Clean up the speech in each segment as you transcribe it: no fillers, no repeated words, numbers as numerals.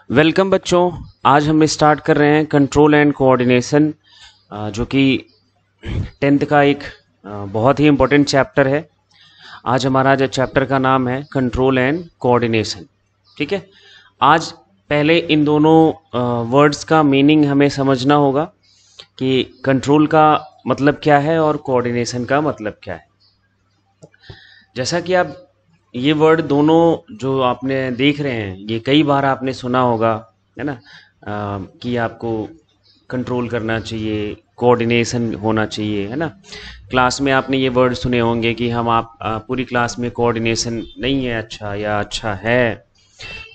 Welcome बच्चों। आज हम स्टार्ट कर रहे हैं कंट्रोल एंड कोऑर्डिनेशन, जो कि 10th का एक बहुत ही इम्पोर्टेंट चैप्टर है। आज हमारा जो चैप्टर का नाम है कंट्रोल एंड कोऑर्डिनेशन। ठीक है, आज पहले इन दोनों वर्ड्स का मीनिंग हमें समझना होगा कि कंट्रोल का मतलब क्या है और कोऑर्डिनेशन का मतलब क्या है। जैसा कि आप ये वर्ड दोनों जो आपने देख रहे हैं, ये कई बार आपने सुना होगा, है ना, कि आपको कंट्रोल करना चाहिए, कोऑर्डिनेशन होना चाहिए, है ना। क्लास में आपने ये वर्ड सुने होंगे कि पूरी क्लास में कोऑर्डिनेशन नहीं है अच्छा या अच्छा है,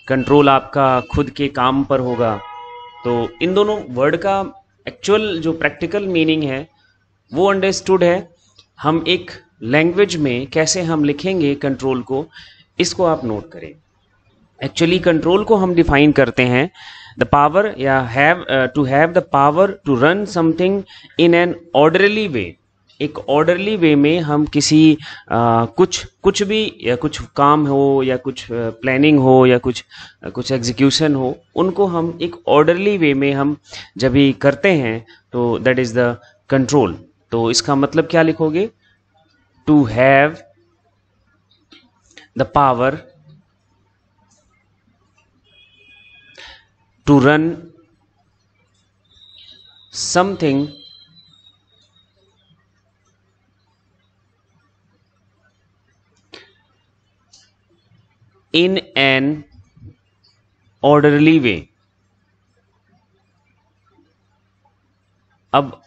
कंट्रोल आपका खुद के काम पर होगा। तो इन दोनों वर्ड का एक्चुअल जो प्रैक्टिकल मीनिंग है वो अंडरस्टूड है। हम एक लैंग्वेज में कैसे हम लिखेंगे कंट्रोल को, इसको आप नोट करें। एक्चुअली कंट्रोल को हम डिफाइन करते हैं द पावर या to have the power to run something in an orderly way. एक ऑर्डरली वे में हम किसी कुछ भी या कुछ काम हो या कुछ प्लानिंग हो या कुछ एग्जीक्यूशन हो, उनको हम एक ऑर्डरली वे में हम जब भी करते हैं तो दैट इज द कंट्रोल। तो इसका मतलब क्या लिखोगे? To have the power to run something in an orderly way। अब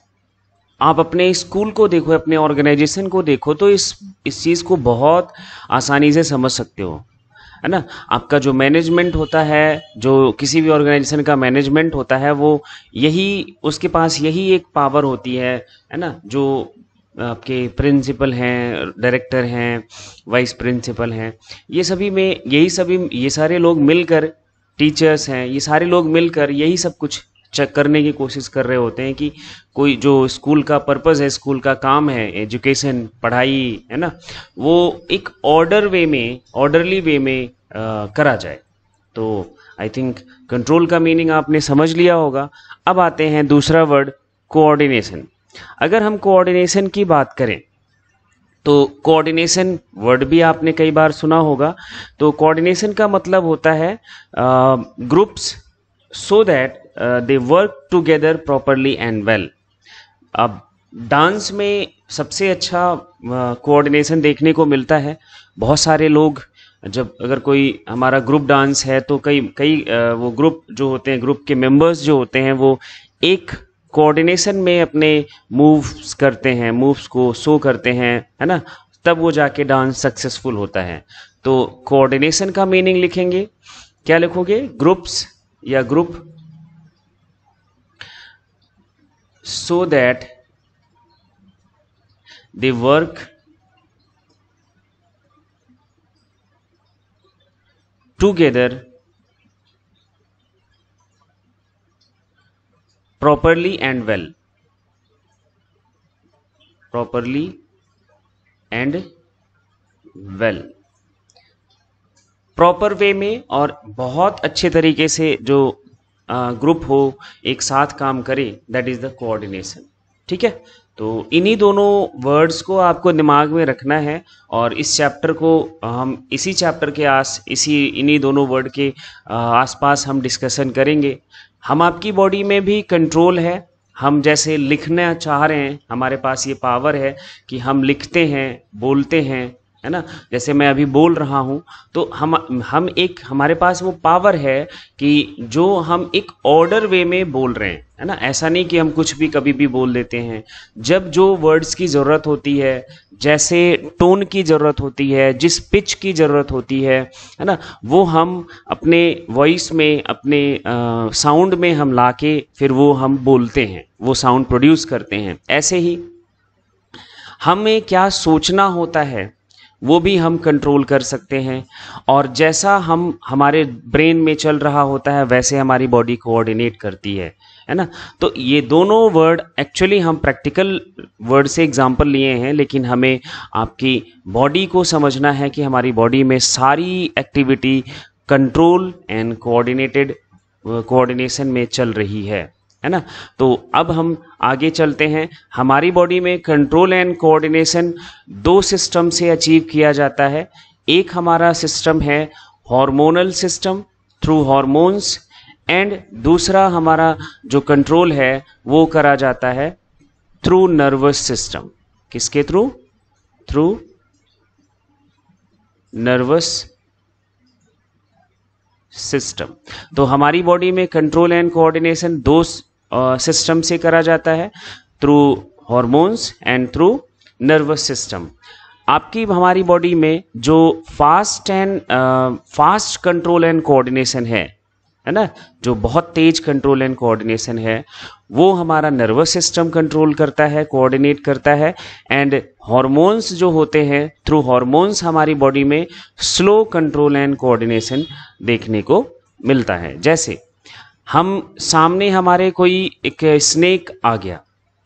आप अपने स्कूल को देखो, अपने ऑर्गेनाइजेशन को देखो, तो इस चीज़ को बहुत आसानी से समझ सकते हो, है ना। आपका जो मैनेजमेंट होता है, जो किसी भी ऑर्गेनाइजेशन का मैनेजमेंट होता है, वो उसके पास यही एक पावर होती है ना। जो आपके प्रिंसिपल हैं, डायरेक्टर हैं, वाइस प्रिंसिपल हैं, ये सारे लोग मिलकर, टीचर्स हैं, ये सारे लोग मिलकर यही सब कुछ चेक करने की कोशिश कर रहे होते हैं कि कोई जो स्कूल का पर्पस है, स्कूल का काम है, एजुकेशन, पढ़ाई, है ना, वो एक ऑर्डरली वे में करा जाए। तो आई थिंक कंट्रोल का मीनिंग आपने समझ लिया होगा। अब आते हैं दूसरा वर्ड, कोऑर्डिनेशन। अगर हम कोऑर्डिनेशन की बात करें तो कोऑर्डिनेशन वर्ड भी आपने कई बार सुना होगा। तो कोऑर्डिनेशन का मतलब होता है groups so that they work together properly and well. अब डांस में सबसे अच्छा कोऑर्डिनेशन देखने को मिलता है। बहुत सारे लोग, जब अगर कोई हमारा ग्रुप डांस है तो कई वो ग्रुप जो होते हैं, ग्रुप के मेंबर्स जो होते हैं, वो एक कोऑर्डिनेशन में अपने मूव्स करते हैं, मूव्स को शो करते हैं, है ना, तब वो जाके डांस सक्सेसफुल होता है। तो कोऑर्डिनेशन का मीनिंग लिखेंगे, क्या लिखोगे? ग्रुप्स या group so that they work together properly and well। properly and well, proper way में और बहुत अच्छे तरीके से जो ग्रुप हो, एक साथ काम करे, दैट इज द कोऑर्डिनेशन। ठीक है, तो इन्हीं दोनों वर्ड्स को आपको दिमाग में रखना है और इस चैप्टर को हम इसी चैप्टर के इन्हीं दोनों वर्ड के आसपास हम डिस्कशन करेंगे। हम आपकी बॉडी में भी कंट्रोल है। हम जैसे लिखना चाह रहे हैं, हमारे पास ये पावर है कि हम लिखते हैं, बोलते हैं, है ना। जैसे मैं अभी बोल रहा हूँ तो हमारे पास वो पावर है कि जो हम एक ऑर्डर वे में बोल रहे हैं, है ना। ऐसा नहीं कि हम कुछ भी कभी भी बोल देते हैं। जब जो वर्ड्स की ज़रूरत होती है, जैसे टोन की ज़रूरत होती है, जिस पिच की ज़रूरत होती है ना, वो हम अपने वॉइस में, अपने साउंड में हम लाके फिर वो हम बोलते हैं, वो साउंड प्रोड्यूस करते हैं। ऐसे ही हमें क्या सोचना होता है वो भी हम कंट्रोल कर सकते हैं, और जैसा हमारे ब्रेन में चल रहा होता है वैसे हमारी बॉडी कोऑर्डिनेट करती है ना। तो ये दोनों वर्ड एक्चुअली हम प्रैक्टिकल वर्ड से एग्जांपल लिए हैं, लेकिन हमें आपकी बॉडी को समझना है कि हमारी बॉडी में सारी activity control and coordinated coordination में चल रही है ना। तो अब हम आगे चलते हैं। हमारी बॉडी में कंट्रोल एंड कोऑर्डिनेशन दो सिस्टम से अचीव किया जाता है। एक हमारा सिस्टम है hormonal system through hormones, and दूसरा हमारा जो कंट्रोल है वो करा जाता है थ्रू नर्वस सिस्टम। किसके थ्रू? Through nervous system. तो हमारी बॉडी में कंट्रोल एंड कोऑर्डिनेशन दो सिस्टम से करा जाता है, through hormones and through nervous system. आपकी हमारी बॉडी में जो फास्ट कंट्रोल एंड कोऑर्डिनेशन है ना, जो बहुत तेज कंट्रोल एंड कोऑर्डिनेशन है, वो हमारा नर्वस सिस्टम कंट्रोल करता है, कोऑर्डिनेट करता है। एंड हार्मोन्स जो होते हैं, थ्रू हार्मोन्स हमारी बॉडी में स्लो कंट्रोल एंड कोऑर्डिनेशन देखने को मिलता है। जैसे हम सामने हमारे कोई एक स्नेक आ गया,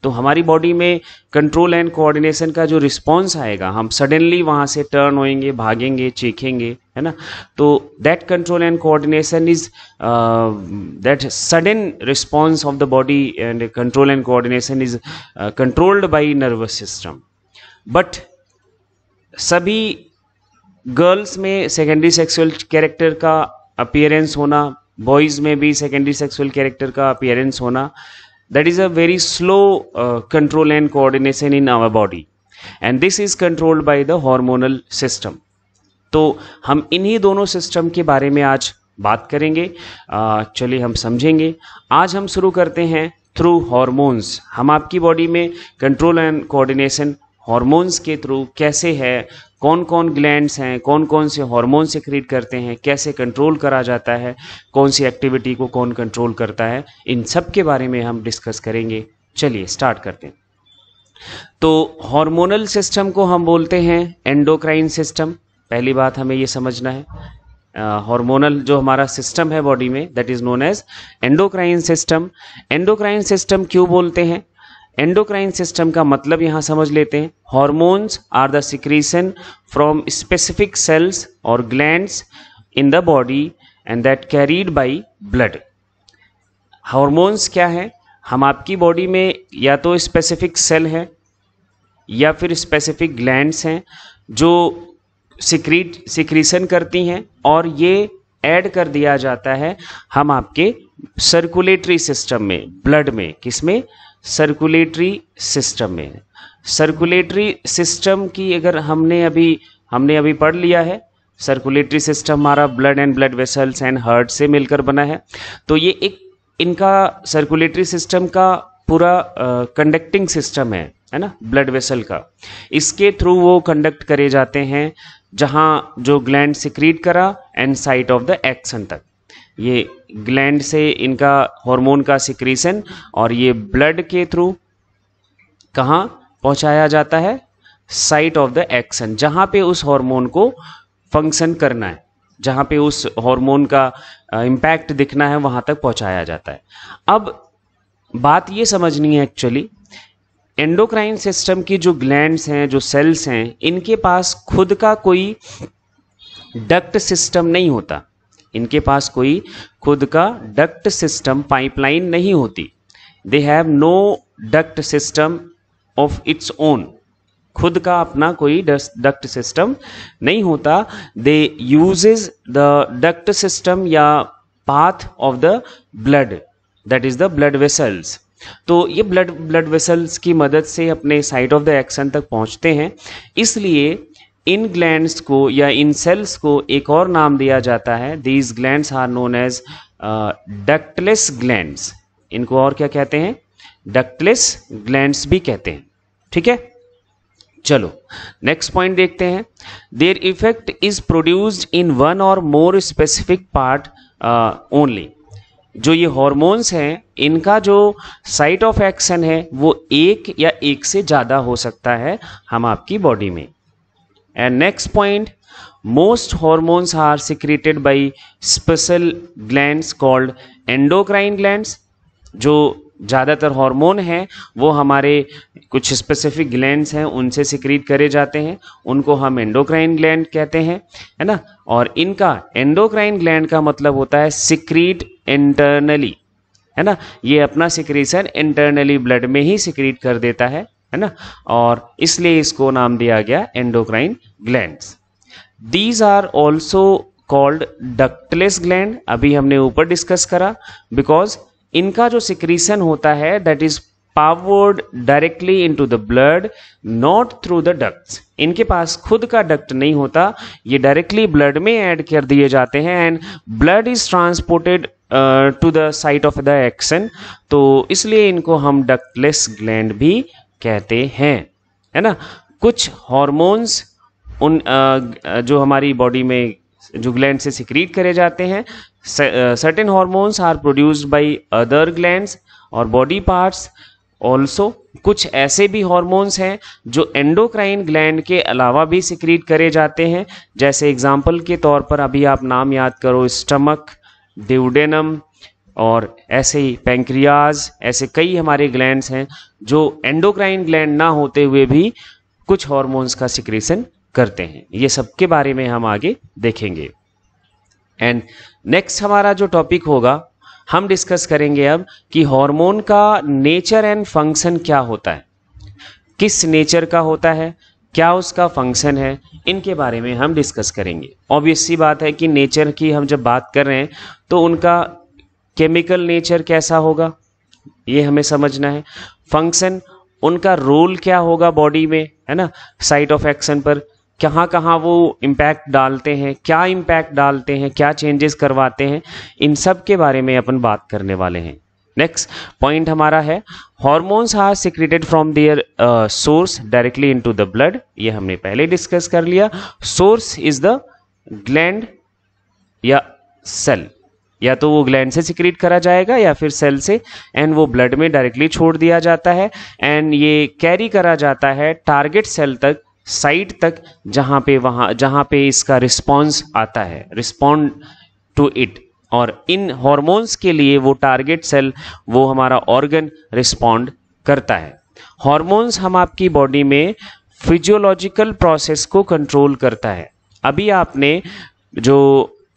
तो हमारी बॉडी में कंट्रोल एंड कोऑर्डिनेशन का जो रिस्पॉन्स आएगा, हम सडनली वहाँ से टर्न होएंगे, भागेंगे, चीखेंगे, है ना। तो that control and coordination is that sudden response of the body and control and coordination is controlled by nervous system. But सभी गर्ल्स में सेकेंडरी सेक्सुअल कैरेक्टर का अपीयरेंस होना, बॉयज में भी सेकेंडरी सेक्सुअल कैरेक्टर का अपीयरेंस होना, that is a very slow control and coordination in our body, and this is controlled by the hormonal system। तो हम इन्हीं दोनों सिस्टम के बारे में आज बात करेंगे। चलिए हम समझेंगे। आज हम शुरू करते हैं थ्रू हार्मोन्स। हम आपकी बॉडी में कंट्रोल एंड कोऑर्डिनेशन हार्मोन्स के थ्रू कैसे है, कौन कौन ग्लैंड्स हैं, कौन कौन से हार्मोन सिक्रीट करते हैं, कैसे कंट्रोल करा जाता है, कौन सी एक्टिविटी को कौन कंट्रोल करता है, इन सब के बारे में हम डिस्कस करेंगे। चलिए स्टार्ट करते हैं। तो हार्मोनल सिस्टम को हम बोलते हैं एंडोक्राइन सिस्टम। पहली बात हमें ये समझना है, हार्मोनल जो हमारा सिस्टम है बॉडी में, that is known as endocrine system. Endocrine system क्यों बोलते हैं? एंडोक्राइन सिस्टम का मतलब यहां समझ लेते हैं। Hormones are the secretion from specific cells और glands in the body and that carried by blood. Hormones क्या है? हम आपकी बॉडी में या तो स्पेसिफिक सेल है या फिर स्पेसिफिक ग्लैंड्स हैं जो सिक्रीशन करती हैं, और ये ऐड कर दिया जाता है हम आपके सर्कुलेटरी सिस्टम में, ब्लड में। किसमें? सर्कुलेटरी सिस्टम में। सर्कुलेटरी सिस्टम की अगर हमने अभी पढ़ लिया है, सर्कुलेटरी सिस्टम हमारा blood and blood vessels and heart से मिलकर बना है। तो ये एक इनका सर्कुलेटरी सिस्टम का पूरा कंडक्टिंग सिस्टम है ना, ब्लड वेसल का। इसके थ्रू वो कंडक्ट करे जाते हैं जहाँ जो ग्लैंड सिक्रीट करा and site of the action तक। ये ग्लैंड से इनका हार्मोन का सिक्रीशन, और ये ब्लड के थ्रू कहाँ पहुंचाया जाता है? साइट ऑफ द एक्शन, जहाँ पे उस हार्मोन को फंक्शन करना है, जहाँ पे उस हार्मोन का इम्पैक्ट दिखना है, वहाँ तक पहुंचाया जाता है। अब बात ये समझनी है, एक्चुअली एंडोक्राइन सिस्टम की जो ग्लैंड्स हैं, जो सेल्स हैं, इनके पास खुद का कोई डक्ट सिस्टम नहीं होता। इनके पास कोई खुद का डक्ट सिस्टम, पाइपलाइन नहीं होती। They have no duct system of its own. खुद का अपना कोई डक्ट सिस्टम नहीं होता। They uses the duct system या path of the blood, that is the blood vessels. तो ये ब्लड वेसल्स की मदद से अपने साइट ऑफ द एक्शन तक पहुंचते हैं। इसलिए इन ग्लैंड्स को या इन सेल्स को एक और नाम दिया जाता है। These glands are known as ductless glands. इनको और क्या कहते हैं? डक्टलेस ग्लैंड्स भी कहते हैं। ठीक है, चलो नेक्स्ट पॉइंट देखते हैं। Their effect is produced in one or more specific part only. जो ये हॉर्मोन्स हैं, इनका जो साइट ऑफ एक्शन है वो एक या एक से ज़्यादा हो सकता है हम आपकी बॉडी में। And next point, most hormones are secreted by special glands called endocrine glands. जो ज़्यादातर हार्मोन हैं वो हमारे कुछ स्पेसिफिक ग्लैंड्स हैं उनसे सिक्रीट करे जाते हैं, उनको हम एंडोक्राइन ग्लैंड कहते हैं, है ना। और इनका एंडोक्राइन ग्लैंड का मतलब होता है सिक्रीट इंटरनली, है ना। ये अपना सिक्रीशन इंटरनली ब्लड में ही सिक्रीट कर देता है ना, और इसलिए इसको नाम दिया गया endocrine glands. These are also called ductless gland, अभी हमने ऊपर डिस्कस करा, बिकॉज इनका जो सिक्रीशन होता है that is powered directly into the blood, not through the ducts. इनके पास खुद का डक्ट नहीं होता, ये डायरेक्टली ब्लड में ऐड कर दिए जाते हैं and blood is transported to the site of the action, तो इसलिए इनको हम डक्टलेस ग्लैंड भी कहते हैं, है ना। कुछ हॉर्मोन्स उन जो हमारी बॉडी में जो ग्लैंड से सिक्रीट करे जाते हैं, certain hormones are produced by other glands और बॉडी पार्ट्स ऑल्सो। कुछ ऐसे भी हॉर्मोन्स हैं जो एंडोक्राइन ग्लैंड के अलावा भी सिक्रीट करे जाते हैं, जैसे एग्जाम्पल के तौर पर अभी आप नाम याद करो, स्टमक, ड्यूडेनम और ऐसे ही पैंक्रियाज, ऐसे कई हमारे ग्लैंड्स हैं जो एंडोक्राइन ग्लैंड ना होते हुए भी कुछ हॉर्मोन्स का सिक्रीशन करते हैं। ये सब के बारे में हम आगे देखेंगे। एंड नेक्स्ट हमारा जो टॉपिक होगा, हम डिस्कस करेंगे अब कि हार्मोन का नेचर एंड फंक्शन क्या होता है, किस नेचर का होता है, क्या उसका फंक्शन है, इनके बारे में हम डिस्कस करेंगे। ऑब्वियस सी बात है कि नेचर की हम जब बात कर रहे हैं तो उनका केमिकल नेचर कैसा होगा ये हमें समझना है। फंक्शन, उनका रोल क्या होगा बॉडी में, है ना, साइट ऑफ एक्शन पर कहाँ कहाँ वो इम्पैक्ट डालते हैं, क्या इम्पैक्ट डालते हैं, क्या चेंजेस करवाते हैं, इन सब के बारे में अपन बात करने वाले हैं। नेक्स्ट पॉइंट हमारा है hormones are secreted from their source directly into the blood, ये हमने पहले डिस्कस कर लिया। सोर्स इज द ग्लैंड या सेल, या तो वो ग्लैंड से सिक्रीट करा जाएगा या फिर सेल से, एंड वो ब्लड में डायरेक्टली छोड़ दिया जाता है एंड ये कैरी करा जाता है टारगेट सेल तक, साइट तक, जहाँ पे इसका रिस्पॉन्स आता है, रिस्पॉन्ड टू इट। और इन हॉर्मोन्स के लिए वो टारगेट सेल, वो हमारा ऑर्गन रिस्पॉन्ड करता है। हॉर्मोन्स हम आपकी बॉडी में फिजियोलॉजिकल प्रोसेस को कंट्रोल करता है। अभी आपने जो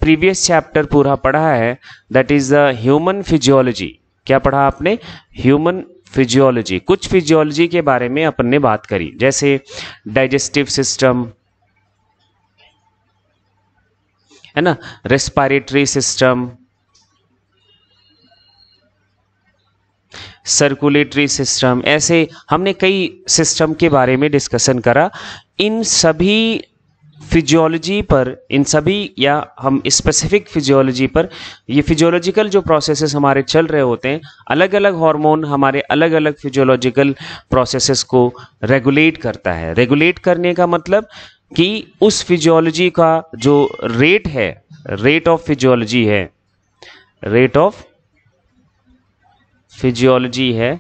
प्रीवियस चैप्टर पूरा पढ़ा है that is the human physiology, क्या पढ़ा आपने, ह्यूमन फिजियोलॉजी। कुछ फिजियोलॉजी के बारे में अपन ने बात करी, जैसे डाइजेस्टिव सिस्टम, है ना, रेस्पिरेटरी सिस्टम, सर्कुलेटरी सिस्टम, ऐसे हमने कई सिस्टम के बारे में डिस्कशन करा। इन सभी फिजियोलॉजी पर, इन सभी या हम स्पेसिफिक फिजियोलॉजी पर, ये फिजियोलॉजिकल जो प्रोसेसेस हमारे चल रहे होते हैं, अलग अलग हार्मोन हमारे अलग अलग फिजियोलॉजिकल प्रोसेसेस को रेगुलेट करता है। रेगुलेट करने का मतलब कि उस फिजियोलॉजी का जो रेट है, रेट ऑफ फिजियोलॉजी है, रेट ऑफ फिजियोलॉजी है,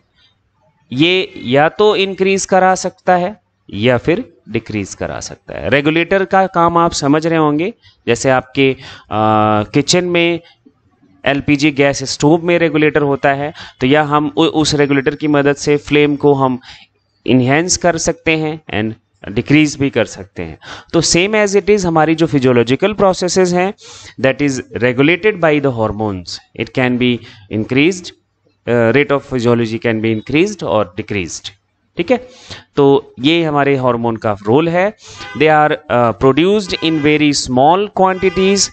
ये या तो इंक्रीज करा सकता है या फिर डिक्रीज करा सकता है। रेगुलेटर का काम आप समझ रहे होंगे, जैसे आपके किचन में एलपीजी गैस स्टोव में रेगुलेटर होता है, तो या हम उस रेगुलेटर की मदद से फ्लेम को हम इन्हेंस कर सकते हैं एंड डिक्रीज भी कर सकते हैं। तो सेम एज इट इज हमारी जो फिजियोलॉजिकल प्रोसेसेस हैं that is regulated by the hormones, it can be increased, rate of physiology can be increased और डिक्रीज्ड। ठीक है, तो ये हमारे हार्मोन का रोल है। They are produced in very small quantities.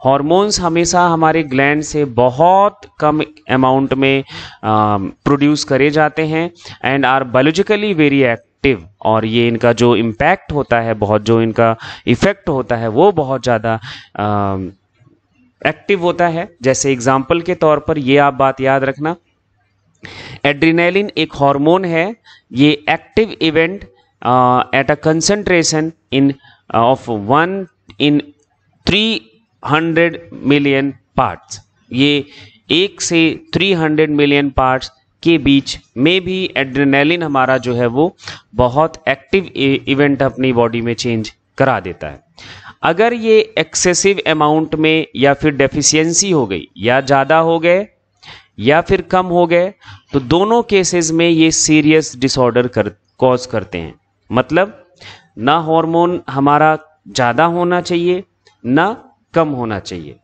Hormones हमेशा हमारे ग्लैंड से बहुत कम अमाउंट में प्रोड्यूस करे जाते हैं and are biologically very active, और ये इनका जो इम्पैक्ट होता है, बहुत जो इनका इफेक्ट होता है वो बहुत ज़्यादा एक्टिव होता है। जैसे एग्जाम्पल के तौर पर ये आप बात याद रखना, एड्रेनालिन एक हार्मोन है, ये active event at a concentration in of 1 in 300 million parts, ये 1 से 300 मिलियन पार्ट्स के बीच में भी एड्रेनालिन हमारा जो है वो बहुत एक्टिव इवेंट अपनी बॉडी में चेंज करा देता है। अगर ये एक्सेसिव अमाउंट में या फिर डेफिशिएंसी हो गई, या ज़्यादा हो गए या फिर कम हो गए, तो दोनों केसेस में ये सीरियस डिसऑर्डर कॉज करते हैं। मतलब ना हार्मोन हमारा ज़्यादा होना चाहिए ना कम होना चाहिए।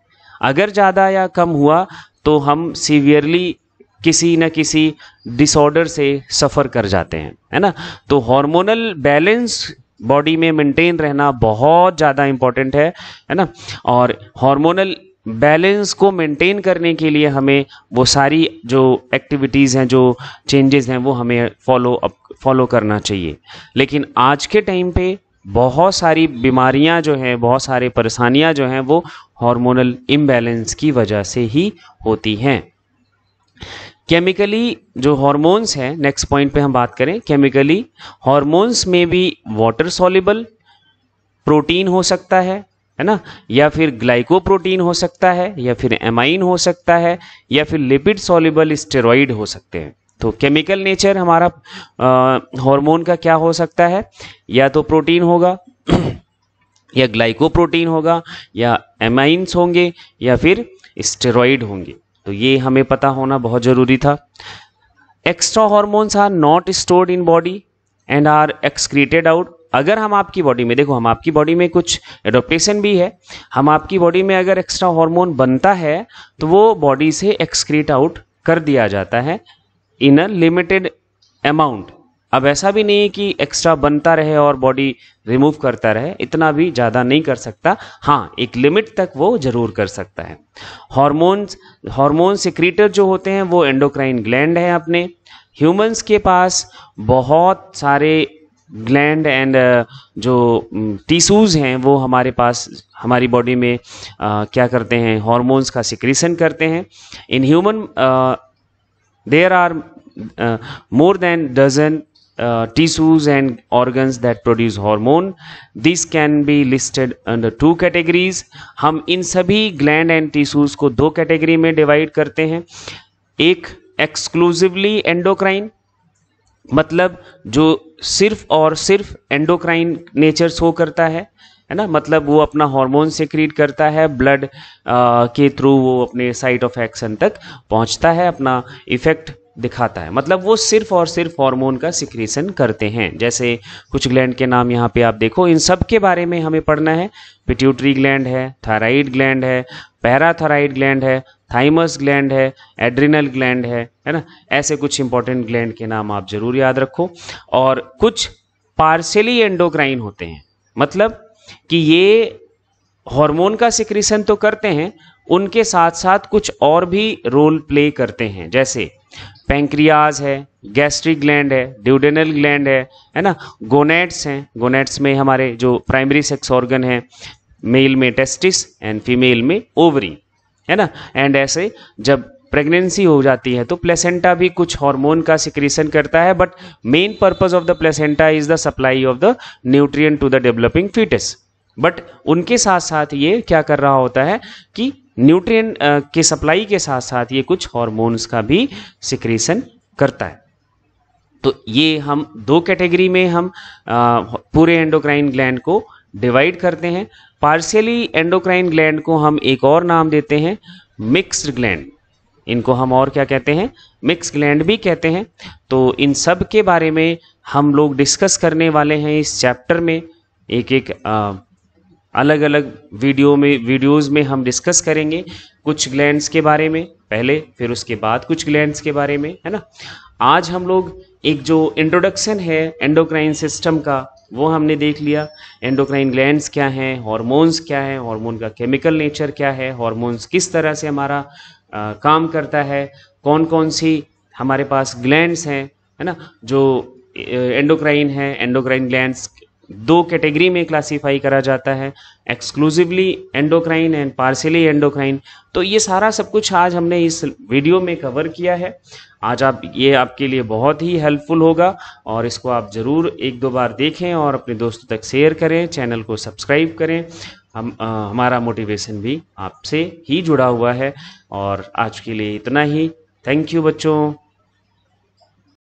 अगर ज़्यादा या कम हुआ तो हम सीवियरली किसी न किसी डिसऑर्डर से सफ़र कर जाते हैं, है ना। तो हार्मोनल बैलेंस बॉडी में मेंटेन रहना बहुत ज़्यादा इम्पॉर्टेंट है ना। और हार्मोनल बैलेंस को मेंटेन करने के लिए हमें वो सारी जो एक्टिविटीज़ हैं, जो चेंजेस हैं, वो हमें फॉलो करना चाहिए। लेकिन आज के टाइम पे बहुत सारी बीमारियां जो हैं, बहुत सारी परेशानियां जो हैं, वो हार्मोनल इम्बैलेंस की वजह से ही होती हैं। केमिकली जो हार्मोन्स हैं, नेक्स्ट पॉइंट पे हम बात करें, केमिकली हार्मोन्स में भी वाटर सॉल्युबल प्रोटीन हो सकता है ना, या फिर ग्लाइकोप्रोटीन हो सकता है, या फिर एमाइन हो सकता है, या फिर लिपिड सॉल्युबल स्टेरॉइड हो सकते हैं। तो केमिकल नेचर हमारा हार्मोन का क्या हो सकता है, या तो प्रोटीन होगा या ग्लाइकोप्रोटीन होगा, या एमाइंस होंगे, या फिर स्टेरॉइड होंगे। तो ये हमें पता होना बहुत ज़रूरी था। Extra hormones are not stored in body and are excreted out. अगर हम आपकी बॉडी में, देखो हम आपकी बॉडी में कुछ एडोप्टेशन भी है, हम आपकी बॉडी में अगर एक्स्ट्रा हार्मोन बनता है तो वो बॉडी से एक्सक्रीट आउट कर दिया जाता है इन अ लिमिटेड अमाउंट। अब ऐसा भी नहीं है कि एक्स्ट्रा बनता रहे और बॉडी रिमूव करता रहे, इतना भी ज़्यादा नहीं कर सकता। हाँ, एक लिमिट तक वो जरूर कर सकता है। हार्मोन सिक्रीटर जो होते हैं वो एंडोक्राइन ग्लैंड है अपने। ह्यूमंस के पास बहुत सारे ग्लैंड एंड जो टिश्यूज़ हैं वो हमारे पास, हमारी बॉडी में क्या करते हैं, हार्मोन्स का सिक्रीशन करते हैं। In human there are more than dozen tissues and organs that produce hormone. This can be listed under two categories. हम इन सभी ग्लैंड एंड टिश्यूज को दो कैटेगरी में डिवाइड करते हैं। एक एक्सक्लूसिवली एंडोक्राइन, मतलब जो सिर्फ और सिर्फ एंडोक्राइन नेचर शो करता है ना, मतलब वो अपना हार्मोन सेक्रीट करता है, ब्लड के थ्रू वो अपने साइट ऑफ एक्शन तक पहुंचता है, अपना इफेक्ट दिखाता है। मतलब वो सिर्फ और सिर्फ हार्मोन का सिक्रीशन करते हैं। जैसे कुछ ग्लैंड के नाम यहाँ पे आप देखो, इन सब के बारे में हमें पढ़ना है। पिट्यूटरी ग्लैंड है, थायराइड ग्लैंड है, पैराथायराइड ग्लैंड है, थाइमस ग्लैंड है, एड्रिनल ग्लैंड है ना। ऐसे कुछ इंपॉर्टेंट ग्लैंड के नाम आप जरूर याद रखो। और कुछ पार्शियली एंडोक्राइन होते हैं, मतलब कि ये हार्मोन का सिक्रीशन तो करते हैं, उनके साथ साथ कुछ और भी रोल प्ले करते हैं। जैसे पैंक्रियाज है, गैस्ट्रिक ग्लैंड है, ड्यूडेनल ग्लैंड है ना। गोनेट्स हैं, गोनेट्स में हमारे जो प्राइमरी सेक्स ऑर्गन है, मेल में टेस्टिस एंड फीमेल में ओवरी, है ना। एंड ऐसे जब प्रेगनेंसी हो जाती है तो प्लेसेंटा भी कुछ हार्मोन का सिक्रीशन करता है, but main purpose of the placenta is the supply of the nutrient to the developing foetus. But उनके साथ साथ ये क्या कर रहा होता है कि न्यूट्रिएंट के सप्लाई के साथ साथ ये कुछ हार्मोन्स का भी सिक्रीशन करता है। तो ये हम दो कैटेगरी में हम पूरे एंडोक्राइन ग्लैंड को डिवाइड करते हैं। पार्शियली एंडोक्राइन ग्लैंड को हम एक और नाम देते हैं मिक्स्ड ग्लैंड। इनको हम और क्या कहते हैं, मिक्स ग्लैंड भी कहते हैं। तो इन सब के बारे में हम लोग डिस्कस करने वाले हैं इस चैप्टर में। एक एक अलग अलग वीडियोज़ में हम डिस्कस करेंगे कुछ ग्लैंड्स के बारे में पहले, फिर उसके बाद कुछ ग्लैंड्स के बारे में, है ना। आज हम लोग एक जो इंट्रोडक्शन है एंडोक्राइन सिस्टम का वो हमने देख लिया। एंडोक्राइन ग्लैंड्स क्या हैं, हार्मोन्स क्या है, हार्मोन का केमिकल नेचर क्या है, हार्मोन्स किस तरह से हमारा काम करता है, कौन कौन सी हमारे पास ग्लैंड्स हैं, है ना। जो एंडोक्राइन है, एंडोक्राइन ग्लैंड्स दो कैटेगरी में क्लासीफाई करा जाता है, exclusively endocrine and partially endocrine. तो ये सारा सब कुछ आज हमने इस वीडियो में कवर किया है। आज ये आपके लिए बहुत ही हेल्पफुल होगा और इसको आप ज़रूर एक दो बार देखें और अपने दोस्तों तक शेयर करें, चैनल को सब्सक्राइब करें। हमारा मोटिवेशन भी आपसे ही जुड़ा हुआ है। और आज के लिए इतना ही। थैंक यू बच्चों।